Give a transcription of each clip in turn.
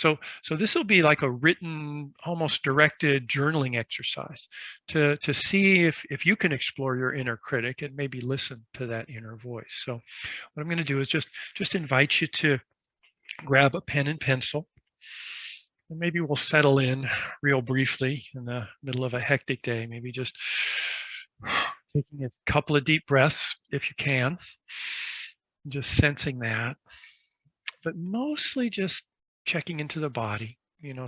So this will be like a written, almost directed journaling exercise to see if you can explore your inner critic and maybe listen to that inner voice. So what I'm going to do is just invite you to grab a pen and pencil, and maybe we'll settle in real briefly in the middle of a hectic day, maybe just taking a couple of deep breaths if you can, just sensing that, but mostly just checking into the body.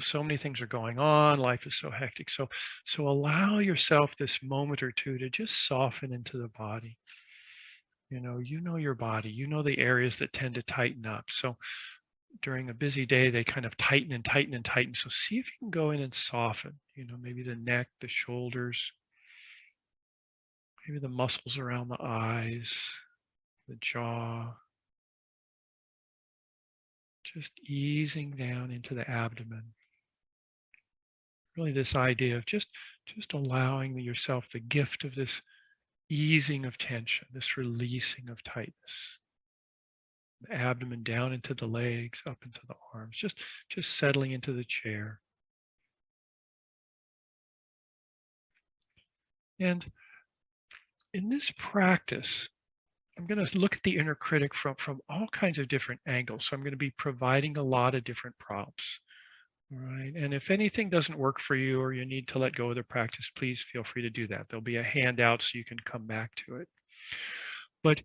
So many things are going on, life is so hectic. So allow yourself this moment or two to just soften into the body. You know your body, you know the areas that tend to tighten up. So during a busy day, they kind of tighten and tighten and tighten. So see if you can go in and soften, maybe the neck, the shoulders, maybe the muscles around the eyes, the jaw, just easing down into the abdomen. Really this idea of just allowing yourself the gift of this easing of tension, this releasing of tightness. The abdomen down into the legs, up into the arms, just settling into the chair. And in this practice, I'm going to look at the inner critic from all kinds of different angles. So I'm going to be providing a lot of different prompts. All right. And if anything doesn't work for you or you need to let go of the practice, please feel free to do that. There'll be a handout so you can come back to it. But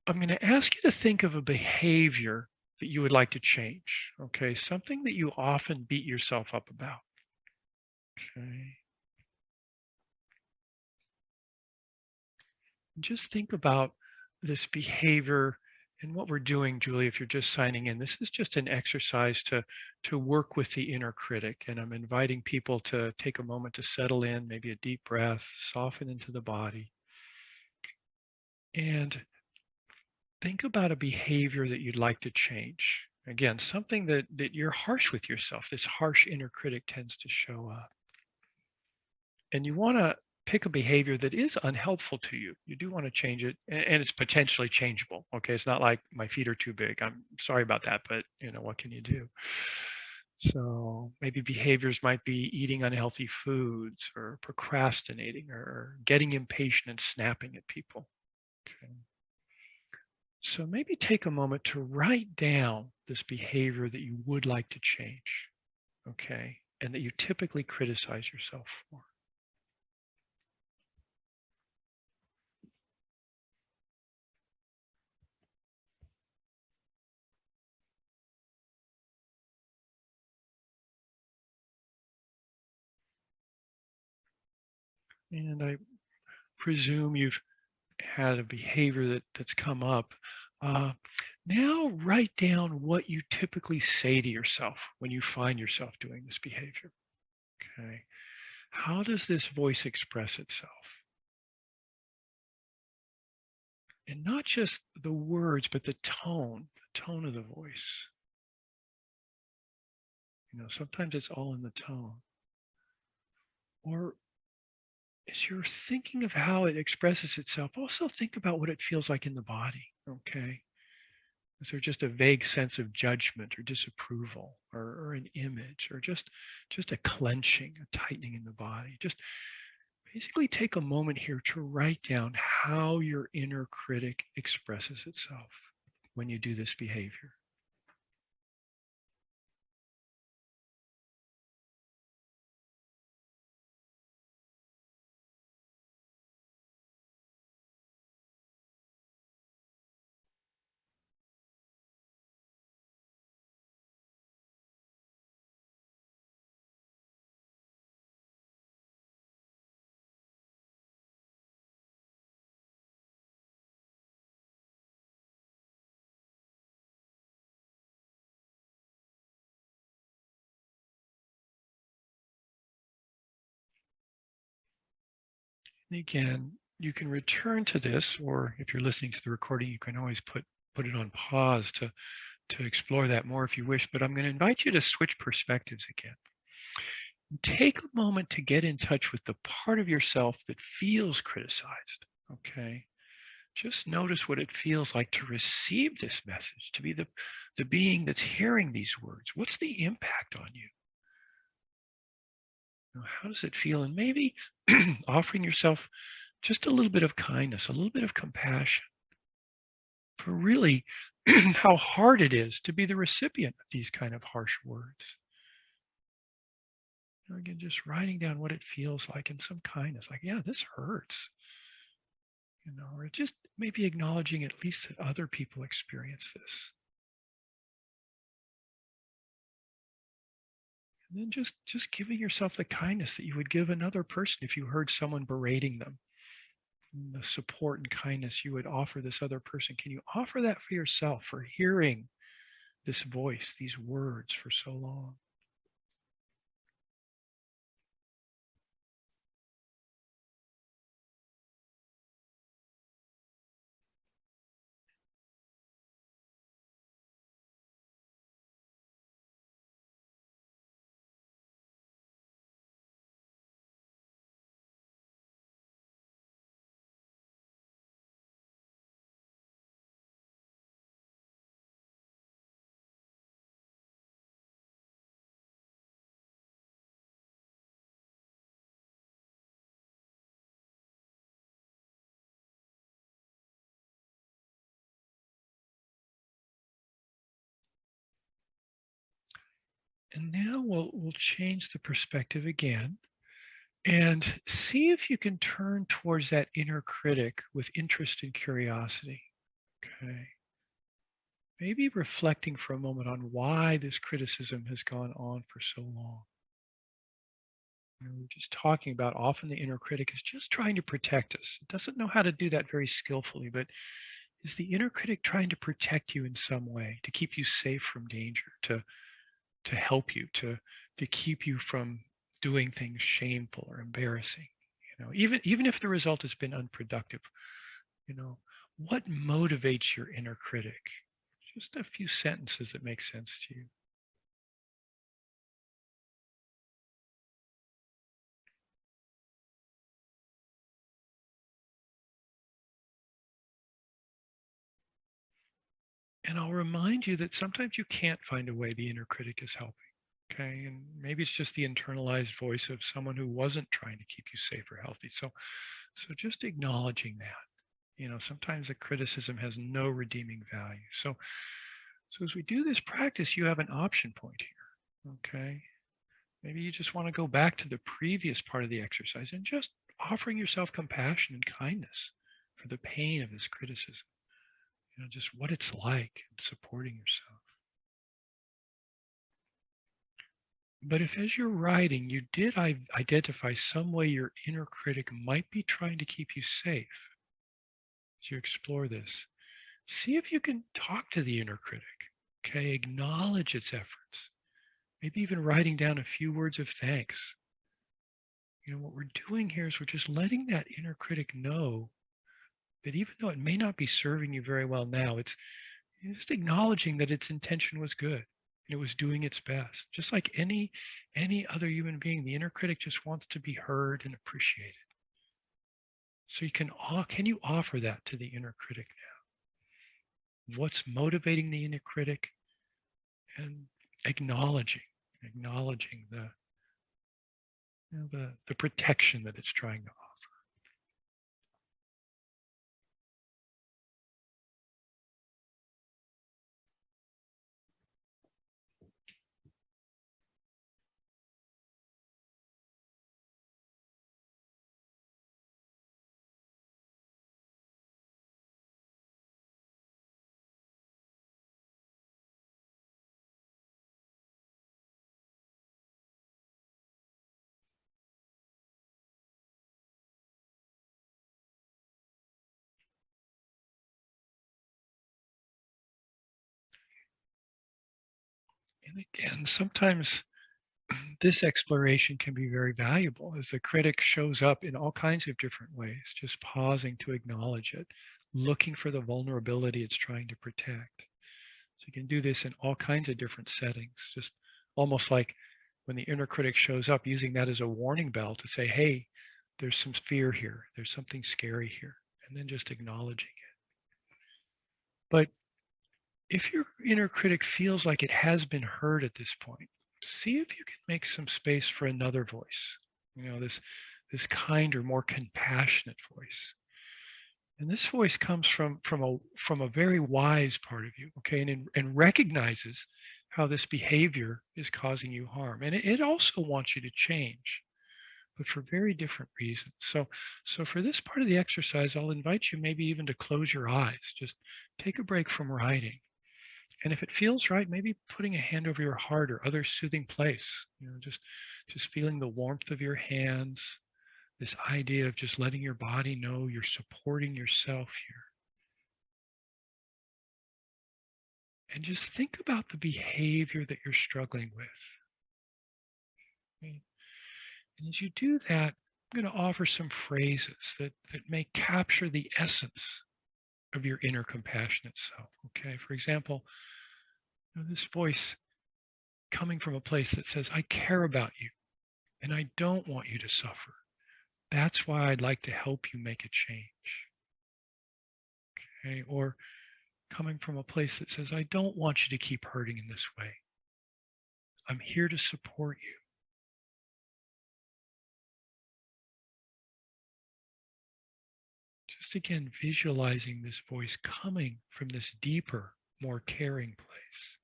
I'm going to ask you to think of a behavior that you would like to change. Okay. Something that you often beat yourself up about. Okay. Just think about this behavior and what we're doing, Julie, if you're just signing in. This is just an exercise to work with the inner critic. And I'm inviting people to take a moment to settle in, maybe a deep breath, soften into the body. And think about a behavior that you'd like to change. Again, something that you're harsh with yourself. This harsh inner critic tends to show up. And you want to pick a behavior that is unhelpful to you. You do want to change it, and it's potentially changeable. Okay, it's not like my feet are too big. I'm sorry about that, but what can you do? So maybe behaviors might be eating unhealthy foods or procrastinating or getting impatient and snapping at people. Okay. So maybe take a moment to write down this behavior that you would like to change, okay, and that you typically criticize yourself for. And I presume you've had a behavior that's come up. Uh, Now write down what you typically say to yourself when you find yourself doing this behavior. Okay. How does this voice express itself? And not just the words, but the tone of the voice. Sometimes it's all in the tone. Or as you're thinking of how it expresses itself, also think about what it feels like in the body. Okay. Is there just a vague sense of judgment or disapproval or an image or just a clenching, a tightening in the body? Just basically take a moment here to write down how your inner critic expresses itself when you do this behavior. And again, you can return to this, or if you're listening to the recording, you can always put it on pause to explore that more if you wish. But I'm going to invite you to switch perspectives again. Take a moment to get in touch with the part of yourself that feels criticized. Okay. Just notice what it feels like to receive this message, to be the being that's hearing these words. What's the impact on you? How does it feel? And maybe offering yourself just a little bit of kindness, a little bit of compassion for really how hard it is to be the recipient of these kind of harsh words. Again, just writing down what it feels like in some kindness, like, yeah, this hurts, or just maybe acknowledging at least that other people experience this. And then just giving yourself the kindness that you would give another person if you heard someone berating them. And the support and kindness you would offer this other person. Can you offer that for yourself, for hearing this voice, these words for so long? And now we'll change the perspective again and see if you can turn towards that inner critic with interest and curiosity. Okay. Maybe reflecting for a moment on why this criticism has gone on for so long. We're just talking about often the inner critic is just trying to protect us. It doesn't know how to do that very skillfully, but is the inner critic trying to protect you in some way, to keep you safe from danger, to help you, to keep you from doing things shameful or embarrassing? Even if the result has been unproductive, you know, what motivates your inner critic? Just a few sentences that make sense to you. And I'll remind you that sometimes you can't find a way the inner critic is helping. Okay. And maybe it's just the internalized voice of someone who wasn't trying to keep you safe or healthy. So just acknowledging that. Sometimes the criticism has no redeeming value. So as we do this practice, you have an option point here. Okay. Maybe you just want to go back to the previous part of the exercise and just offering yourself compassion and kindness for the pain of this criticism. Just what it's like and supporting yourself. But if as you're writing, you did identify some way your inner critic might be trying to keep you safe, as you explore this, see if you can talk to the inner critic. Okay, acknowledge its efforts. Maybe even writing down a few words of thanks. What we're doing here is we're just letting that inner critic know that even though it may not be serving you very well now, it's just acknowledging that its intention was good. It was doing its best. Just like any other human being, the inner critic just wants to be heard and appreciated. So can you offer that to the inner critic now? What's motivating the inner critic, and acknowledging the the protection that it's trying to offer. And again, sometimes this exploration can be very valuable as the critic shows up in all kinds of different ways, just pausing to acknowledge it, looking for the vulnerability it's trying to protect. So you can do this in all kinds of different settings, just almost like when the inner critic shows up, using that as a warning bell to say, hey, there's some fear here, there's something scary here, and then just acknowledging it. But if your inner critic feels like it has been heard at this point, see if you can make some space for another voice. This kinder, more compassionate voice. And this voice comes from a very wise part of you, okay, and recognizes how this behavior is causing you harm. And it also wants you to change, but for very different reasons. So for this part of the exercise, I'll invite you maybe even to close your eyes. Just take a break from writing. And if it feels right, maybe putting a hand over your heart or other soothing place, just feeling the warmth of your hands, this idea of just letting your body know you're supporting yourself here. And just think about the behavior that you're struggling with. Okay? And as you do that, I'm going to offer some phrases that may capture the essence of your inner compassionate self. Okay. For example, this voice coming from a place that says, I care about you and I don't want you to suffer. That's why I'd like to help you make a change. Okay. Or coming from a place that says, I don't want you to keep hurting in this way. I'm here to support you. Just again, visualizing this voice coming from this deeper, more caring place.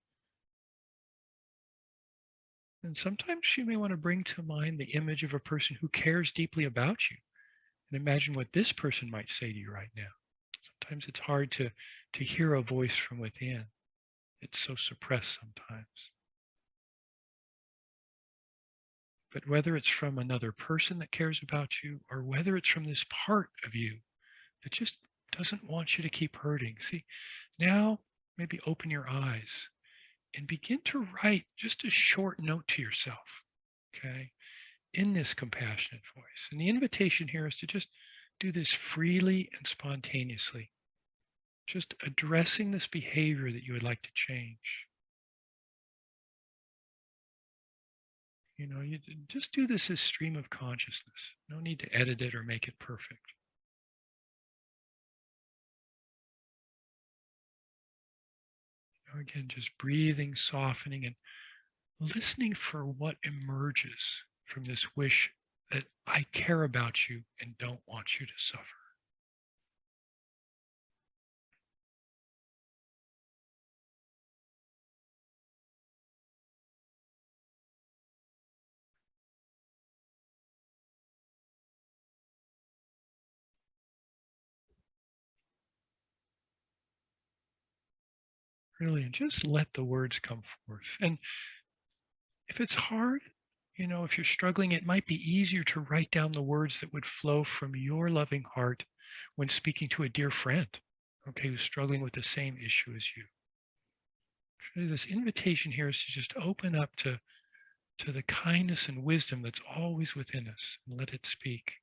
And sometimes you may want to bring to mind the image of a person who cares deeply about you and imagine what this person might say to you right now. Sometimes it's hard to hear a voice from within. It's so suppressed sometimes. But whether it's from another person that cares about you or whether it's from this part of you that just doesn't want you to keep hurting. See, now maybe open your eyes and begin to write just a short note to yourself, okay, in this compassionate voice. And the invitation here is to just do this freely and spontaneously, just addressing this behavior that you would like to change. You just do this as stream of consciousness. No need to edit it or make it perfect. Again, just breathing, softening, and listening for what emerges from this wish that I care about you and don't want you to suffer. Really, and just let the words come forth. And if it's hard, if you're struggling, it might be easier to write down the words that would flow from your loving heart when speaking to a dear friend, okay, who's struggling with the same issue as you. Really, this invitation here is to just open up to the kindness and wisdom that's always within us and let it speak.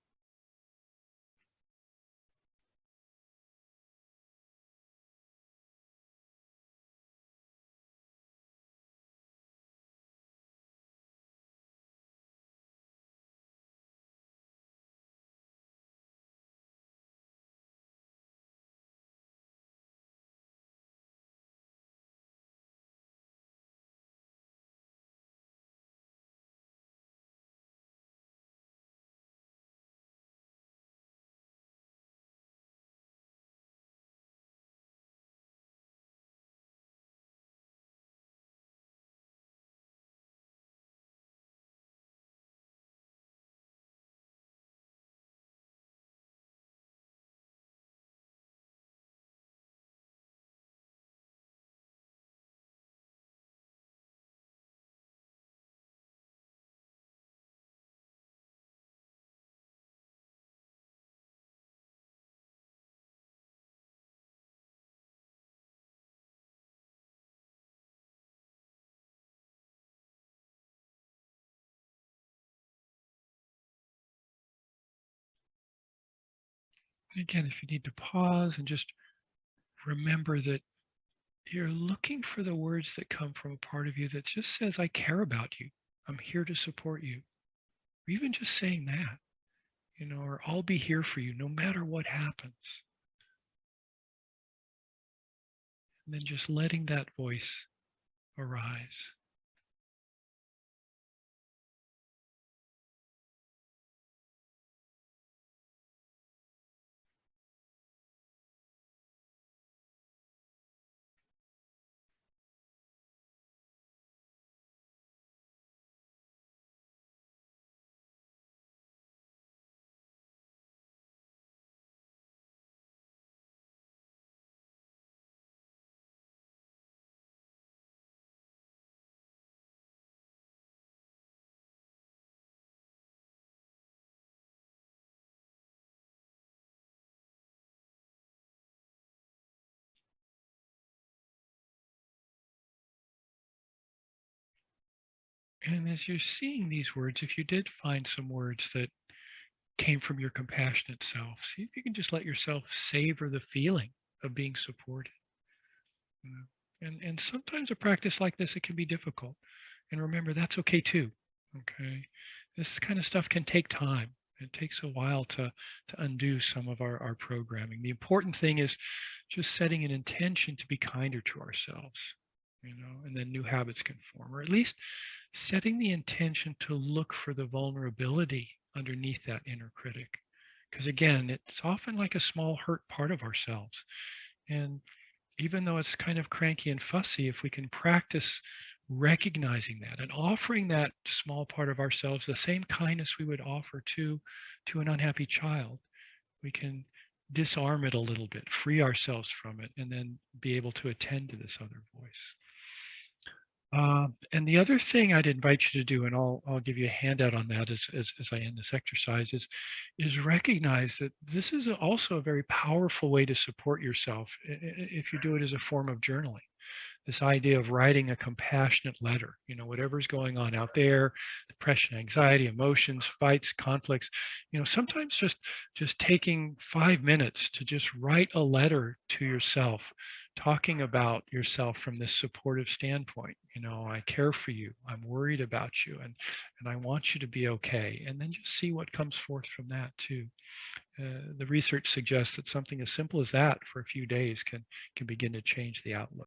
Again, if you need to pause and just remember that you're looking for the words that come from a part of you that just says, I care about you. I'm here to support you. Or even just saying that, or I'll be here for you no matter what happens. and then just letting that voice arise. And as you're seeing these words, if you did find some words that came from your compassionate self, see if you can just let yourself savor the feeling of being supported. You know? And sometimes a practice like this, it can be difficult. And remember, that's okay too. Okay. This kind of stuff can take time. It takes a while to undo some of our programming. The important thing is just setting an intention to be kinder to ourselves, and then new habits can form, or at least setting the intention to look for the vulnerability underneath that inner critic. Because again, it's often like a small hurt part of ourselves. And even though it's kind of cranky and fussy, if we can practice recognizing that and offering that small part of ourselves the same kindness we would offer to an unhappy child, we can disarm it a little bit, free ourselves from it, and then be able to attend to this other voice. And the other thing I'd invite you to do, and I'll give you a handout on that as I end this exercise, is recognize that this is also a very powerful way to support yourself if you do it as a form of journaling. This idea of writing a compassionate letter, whatever's going on out there, depression, anxiety, emotions, fights, conflicts, sometimes just taking 5 minutes to just write a letter to yourself, talking about yourself from this supportive standpoint. I care for you, I'm worried about you, and I want you to be okay. And then just see what comes forth from that too. The research suggests that something as simple as that for a few days can begin to change the outlook.